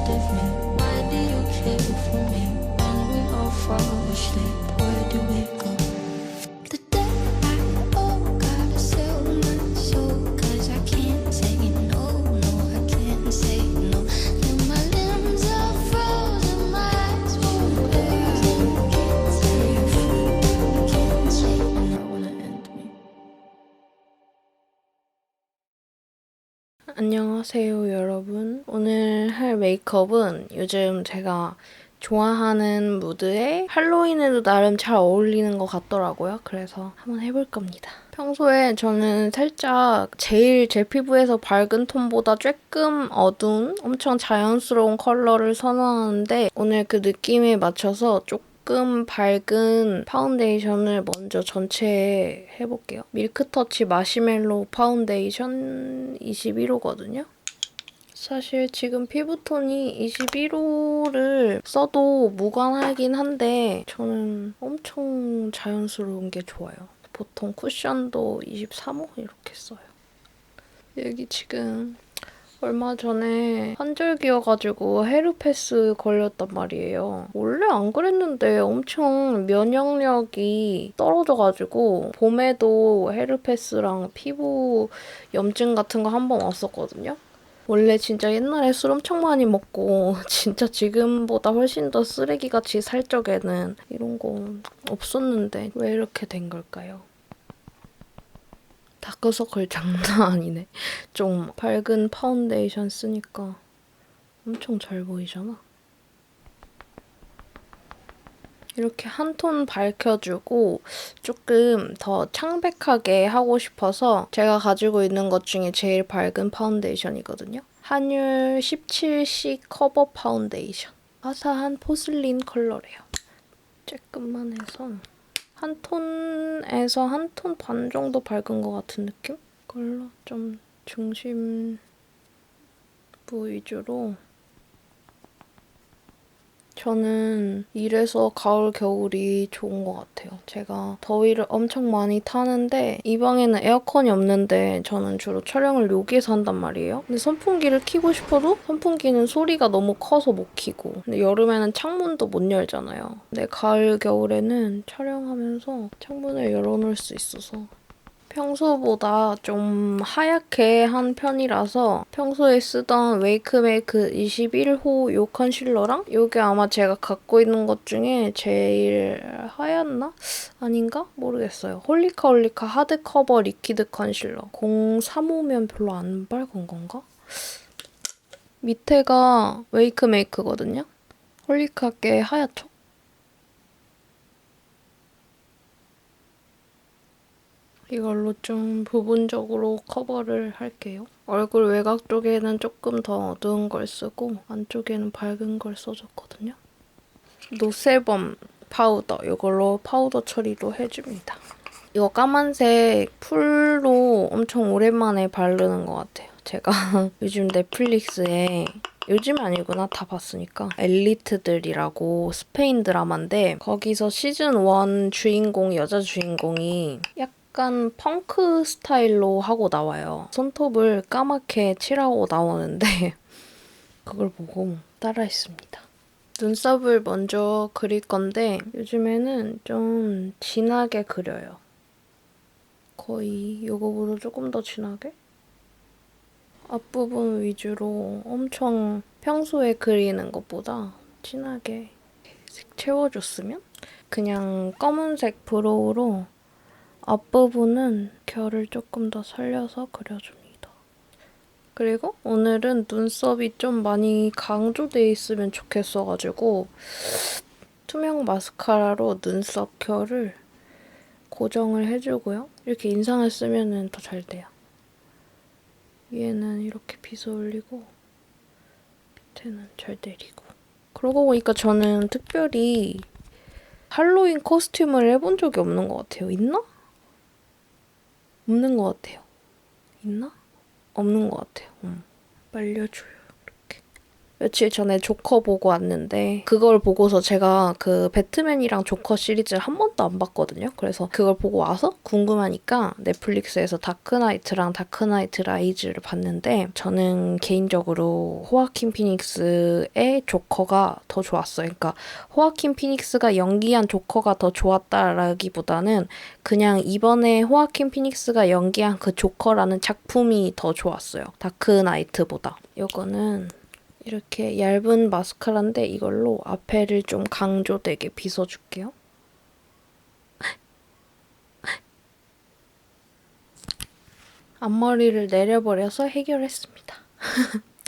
scared of me? Why do you care for me? When we all fall asleep, where do we go? The day I gotta sell my soul, 'cause I can't say no, no, I can't say no. Till my limbs are frozen, my eyes won't close, and I can't say I can't say no. I wanna end me. 안녕하세요, 여러분. 오늘 할 메이크업은 요즘 제가 좋아하는 무드에 할로윈에도 나름 잘 어울리는 것 같더라고요. 그래서 한번 해볼 겁니다. 평소에 저는 살짝 제일 제 피부에서 밝은 톤보다 조금 어두운 엄청 자연스러운 컬러를 선호하는데 오늘 그 느낌에 맞춰서 조금 밝은 파운데이션을 먼저 전체에 해볼게요. 밀크터치 마시멜로우 파운데이션 21호거든요. 사실 지금 피부톤이 21호를 써도 무관하긴 한데 저는 엄청 자연스러운 게 좋아요. 보통 쿠션도 23호 이렇게 써요. 여기 지금 얼마 전에 환절기여가지고 헤르페스 걸렸단 말이에요. 원래 안 그랬는데 엄청 면역력이 떨어져가지고 봄에도 헤르페스랑 피부 염증 같은 거 한 번 왔었거든요. 원래 진짜 옛날에 술 엄청 많이 먹고 진짜 지금보다 훨씬 더 쓰레기같이 살 적에는 이런 거 없었는데 왜 이렇게 된 걸까요? 다크서클 장난 아니네. 좀 밝은 파운데이션 쓰니까 엄청 잘 보이잖아. 이렇게 한 톤 밝혀주고 조금 더 창백하게 하고 싶어서 제가 가지고 있는 것 중에 제일 밝은 파운데이션이거든요. 한율 17C 커버 파운데이션. 화사한 포슬린 컬러래요. 조금만 해서 한 톤에서 한 톤 반 정도 밝은 것 같은 느낌? 이걸로 좀 중심부 위주로 저는 이래서 가을, 겨울이 좋은 것 같아요. 제가 더위를 엄청 많이 타는데 이 방에는 에어컨이 없는데 저는 주로 촬영을 여기에서 한단 말이에요. 근데 선풍기를 켜고 싶어도 선풍기는 소리가 너무 커서 못 켜고 근데 여름에는 창문도 못 열잖아요. 근데 가을, 겨울에는 촬영하면서 창문을 열어놓을 수 있어서 평소보다 좀 하얗게 한 편이라서 평소에 쓰던 웨이크메이크 21호 이 컨실러랑 이게 아마 제가 갖고 있는 것 중에 제일 하얗나? 아닌가? 모르겠어요. 홀리카 하드커버 리퀴드 컨실러 035면 별로 안 밝은 건가? 밑에가 웨이크메이크거든요. 홀리카 게 하얗죠? 이걸로 좀 부분적으로 커버를 할게요. 얼굴 외곽 쪽에는 조금 더 어두운 걸 쓰고 안쪽에는 밝은 걸 써줬거든요. 노세범 파우더, 이걸로 파우더 처리도 해줍니다. 이거 까만색 풀로 엄청 오랜만에 바르는 것 같아요. 제가 요즘 넷플릭스에 요즘 아니구나, 다 봤으니까. 엘리트들이라고 스페인 드라마인데 거기서 시즌 1 주인공, 여자 주인공이 약간 펑크 스타일로 하고 나와요. 손톱을 까맣게 칠하고 나오는데 그걸 보고 따라했습니다. 눈썹을 먼저 그릴 건데 요즘에는 좀 진하게 그려요. 거의 이거보다 조금 더 진하게? 앞부분 위주로 엄청 평소에 그리는 것보다 진하게 색 채워줬으면? 그냥 검은색 브로우로 앞부분은 결을 조금 더 살려서 그려줍니다. 그리고 오늘은 눈썹이 좀 많이 강조돼 있으면 좋겠어가지고 투명 마스카라로 눈썹 결을 고정을 해주고요. 이렇게 인상을 쓰면 더 잘 돼요. 위에는 이렇게 빗어 올리고 밑에는 잘 내리고. 그러고 보니까 저는 특별히 할로윈 코스튬을 해본 적이 없는 것 같아요. 있나? 없는 것 같아요. 있나? 없는 것 같아요. 말려줘요. 이렇게. 며칠 전에 조커 보고 왔는데 그걸 보고서 제가 그 배트맨이랑 조커 시리즈를 한 번도 안 봤거든요. 그래서 그걸 보고 와서 궁금하니까 넷플릭스에서 다크나이트랑 다크나이트 라이즈를 봤는데 저는 개인적으로 호아킨 피닉스의 조커가 더 좋았어요. 그러니까 호아킨 피닉스가 연기한 조커가 더 좋았다라기보다는 그냥 이번에 호아킨 피닉스가 연기한 그 조커라는 작품이 더 좋았어요. 다크나이트보다. 요거는 이렇게 얇은 마스카라인데 이걸로 앞에를 좀 강조되게 빗어줄게요. 앞머리를 내려버려서 해결했습니다.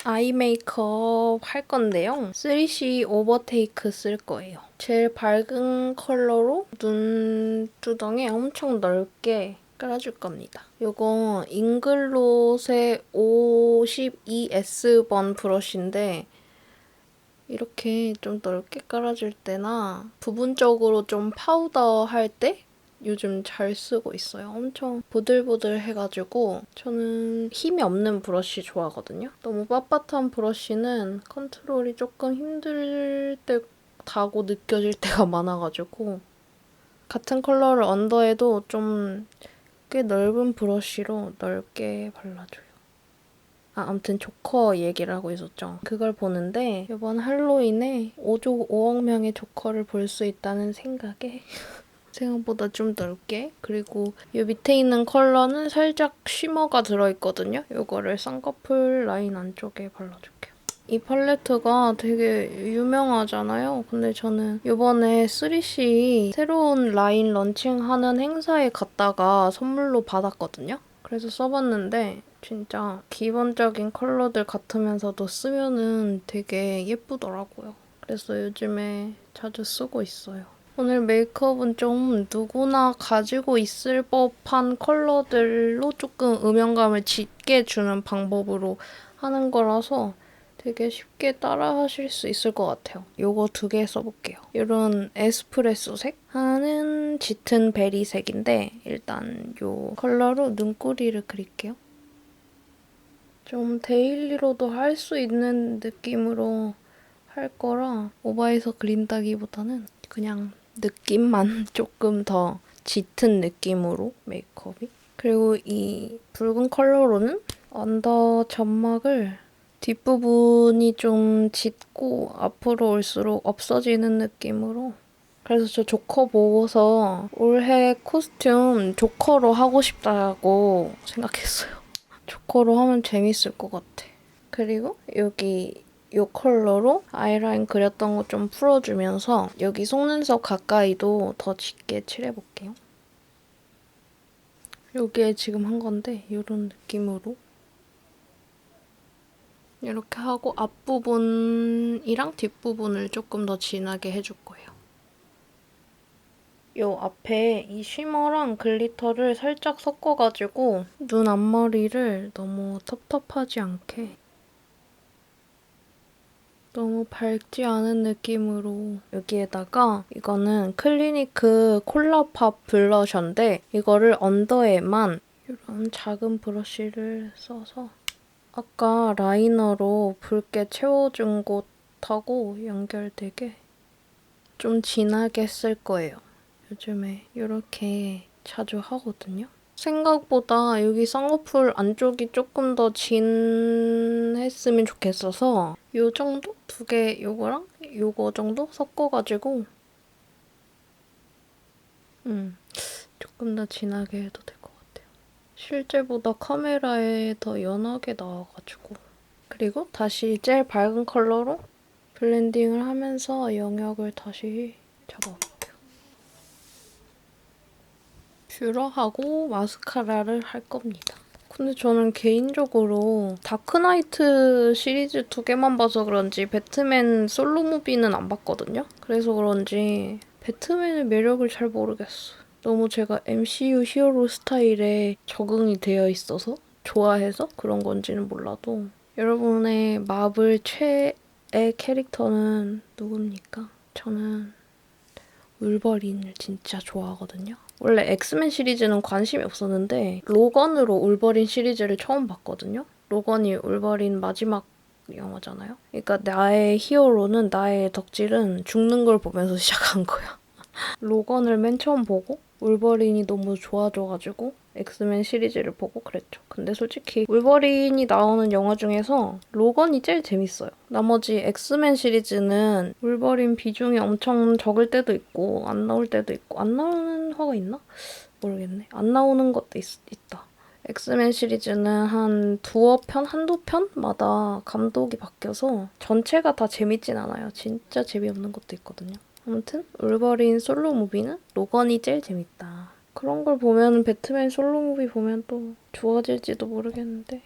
아이 메이크업 할 건데요. 3C 오버테이크 쓸 거예요. 제일 밝은 컬러로 눈두덩에 엄청 넓게 깔아줄 겁니다. 이거 잉글롯의 52S번 브러쉬인데 이렇게 좀 넓게 깔아줄 때나 부분적으로 좀 파우더 할 때 요즘 잘 쓰고 있어요. 엄청 보들보들해가지고 저는 힘이 없는 브러쉬 좋아하거든요. 너무 빳빳한 브러쉬는 컨트롤이 조금 힘들 때다고 느껴질 때가 많아가지고 같은 컬러를 언더에도 좀 꽤 넓은 브러쉬로 넓게 발라줘요. 아무튼 조커 얘기를 하고 있었죠. 그걸 보는데 이번 할로윈에 5조 5억 명의 조커를 볼 수 있다는 생각에 생각보다 좀 넓게, 그리고 이 밑에 있는 컬러는 살짝 쉬머가 들어있거든요. 이거를 쌍꺼풀 라인 안쪽에 발라줄게요. 이 팔레트가 되게 유명하잖아요. 근데 저는 이번에 3C 새로운 라인 런칭하는 행사에 갔다가 선물로 받았거든요. 그래서 써봤는데 진짜 기본적인 컬러들 같으면서도 쓰면은 되게 예쁘더라고요. 그래서 요즘에 자주 쓰고 있어요. 오늘 메이크업은 좀 누구나 가지고 있을 법한 컬러들로 조금 음영감을 짙게 주는 방법으로 하는 거라서 되게 쉽게 따라 하실 수 있을 것 같아요. 요거 2개 써볼게요. 이런 에스프레소색? 하는 짙은 베리색인데 일단 요 컬러로 눈꼬리를 그릴게요. 좀 데일리로도 할 수 있는 느낌으로 할 거라 오버해서 그린다기보다는 그냥 느낌만 조금 더 짙은 느낌으로 메이크업이. 그리고 이 붉은 컬러로는 언더 점막을 뒷부분이 좀 짙고 앞으로 올수록 없어지는 느낌으로. 그래서 저 조커 보고서 올해 코스튬 조커로 하고 싶다고 생각했어요. 조커로 하면 재밌을 것 같아. 그리고 여기 이 컬러로 아이라인 그렸던 거 좀 풀어주면서 여기 속눈썹 가까이도 더 짙게 칠해볼게요. 여기에 지금 한 건데 이런 느낌으로 이렇게 하고 앞부분이랑 뒷부분을 조금 더 진하게 해줄 거예요. 요 앞에 이 쉬머랑 글리터를 살짝 섞어가지고 눈 앞머리를 너무 텁텁하지 않게 너무 밝지 않은 느낌으로 여기에다가 이거는 클리니크 콜라팝 블러셔인데 이거를 언더에만 이런 작은 브러쉬를 써서 아까 라이너로 붉게 채워준 곳하고 연결되게 좀 진하게 쓸 거예요. 요즘에 이렇게 자주 하거든요. 생각보다 여기 쌍꺼풀 안쪽이 조금 더 진했으면 좋겠어서 이 정도? 2개 요거랑 요거 정도 섞어가지고 조금 더 진하게 해도 될 것 같아요. 실제보다 카메라에 더 연하게 나와가지고. 그리고 다시 제일 밝은 컬러로 블렌딩을 하면서 영역을 다시 잡아볼게요. 뷰러하고 마스카라를 할 겁니다. 근데 저는 개인적으로 다크나이트 시리즈 2개만 봐서 그런지 배트맨 솔로 무비는 안 봤거든요? 그래서 그런지 배트맨의 매력을 잘 모르겠어. 너무 제가 MCU 히어로 스타일에 적응이 되어 있어서 좋아해서 그런 건지는 몰라도 여러분의 마블 최애 캐릭터는 누굽니까? 저는 울버린을 진짜 좋아하거든요. 원래 엑스맨 시리즈는 관심이 없었는데 로건으로 울버린 시리즈를 처음 봤거든요. 로건이 울버린 마지막 영화잖아요. 그러니까 나의 히어로는, 나의 덕질은 죽는 걸 보면서 시작한 거야. 로건을 맨 처음 보고 울버린이 너무 좋아져가지고 엑스맨 시리즈를 보고 그랬죠. 근데 솔직히 울버린이 나오는 영화 중에서 로건이 제일 재밌어요. 나머지 엑스맨 시리즈는 울버린 비중이 엄청 적을 때도 있고 안 나올 때도 있고, 안 나오는 화가 있나? 모르겠네. 안 나오는 것도 있다. 엑스맨 시리즈는 한 두어 편, 한두 편마다 감독이 바뀌어서 전체가 다 재밌진 않아요. 진짜 재미없는 것도 있거든요. 아무튼 울버린 솔로 무비는 로건이 제일 재밌다. 그런 걸 보면 배트맨 솔로 무비 보면 또 좋아질지도 모르겠는데.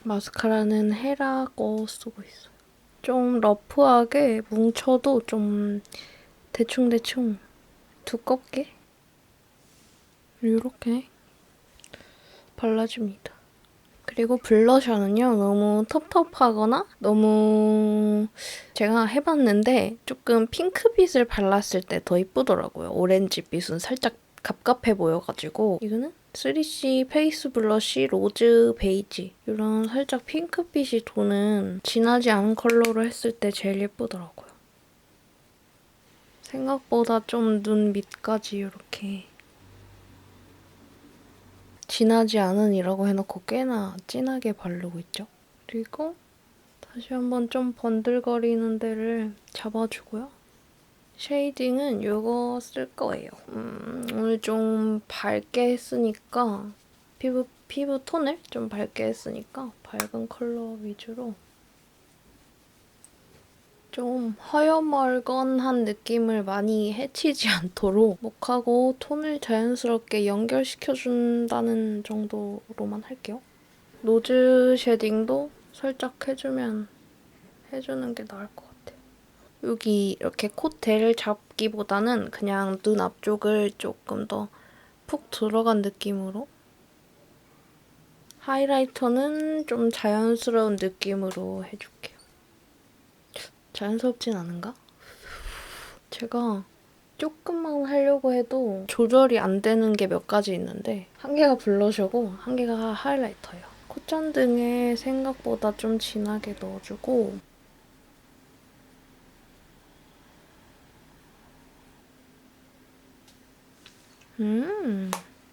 마스카라는 헤라 거 쓰고 있어요. 좀 러프하게 뭉쳐도 좀 대충대충 두껍게 이렇게 발라줍니다. 그리고 블러셔는요, 너무 텁텁하거나 너무 제가 해봤는데 조금 핑크빛을 발랐을 때 더 이쁘더라고요. 오렌지빛은 살짝 갑갑해 보여가지고. 이거는 3C 페이스 블러쉬 로즈 베이지. 이런 살짝 핑크빛이 도는 진하지 않은 컬러로 했을 때 제일 예쁘더라고요. 생각보다 좀 눈 밑까지 이렇게 진하지 않은이라고 해놓고 꽤나 진하게 바르고 있죠. 그리고 다시 한번 좀 번들거리는 데를 잡아주고요. 쉐이딩은 이거 쓸 거예요. 오늘 좀 밝게 했으니까 피부 톤을 좀 밝게 했으니까 밝은 컬러 위주로 좀 허여멀건한 느낌을 많이 해치지 않도록 목하고 톤을 자연스럽게 연결시켜준다는 정도로만 할게요. 노즈 쉐딩도 살짝 해주는 게 나을 것 같아요. 여기 이렇게 콧대를 잡기보다는 그냥 눈 앞쪽을 조금 더 푹 들어간 느낌으로, 하이라이터는 좀 자연스러운 느낌으로 해줄게요. 자연스럽진 않은가? 제가 조금만 하려고 해도 조절이 안 되는 게 몇 가지 있는데, 한 개가 블러셔고 한 개가 하이라이터예요. 콧잔등에 생각보다 좀 진하게 넣어주고,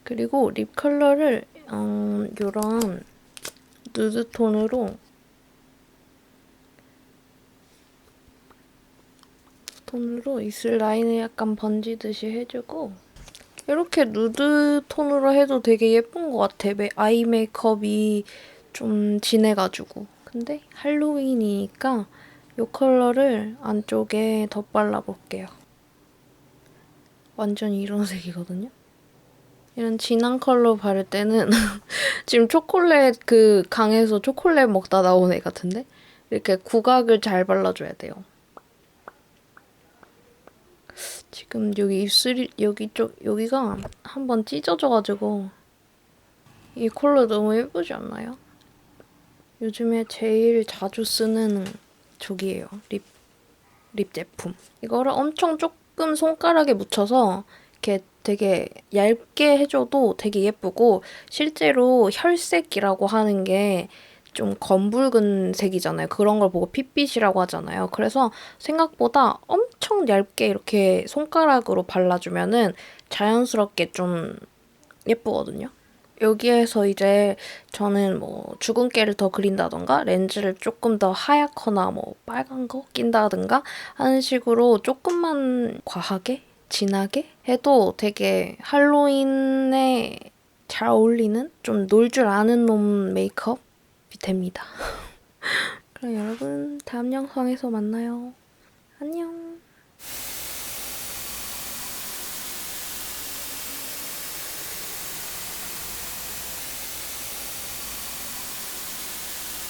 그리고 립 컬러를 이런 누드 톤으로 입술 라인을 약간 번지듯이 해주고, 이렇게 누드 톤으로 해도 되게 예쁜 것 같아. 아이 메이크업이 좀 진해가지고. 근데 할로윈이니까 이 컬러를 안쪽에 더 발라볼게요. 완전 이런 색이거든요. 이런 진한 컬러 바를 때는 지금 초콜릿 강에서 초콜릿 먹다 나온 애 같은데? 이렇게 구각을 잘 발라줘야 돼요. 지금 여기 입술이 여기가 한번 찢어져가지고 이 컬러 너무 예쁘지 않나요? 요즘에 제일 자주 쓰는 저기예요. 립 제품. 이거를 엄청 조금 손가락에 묻혀서 이렇게 되게 얇게 해줘도 되게 예쁘고, 실제로 혈색이라고 하는 게 좀 검붉은 색이잖아요. 그런 걸 보고 핏빛이라고 하잖아요. 그래서 생각보다 엄청 얇게 이렇게 손가락으로 발라주면은 자연스럽게 좀 예쁘거든요. 여기에서 이제 저는 뭐 주근깨를 더 그린다던가 렌즈를 조금 더 하얗거나 뭐 빨간 거 낀다든가 하는 식으로 조금만 과하게 진하게 해도 되게 할로윈에 잘 어울리는, 좀 놀 줄 아는 놈 메이크업이 됩니다. 그럼 여러분 다음 영상에서 만나요. 안녕.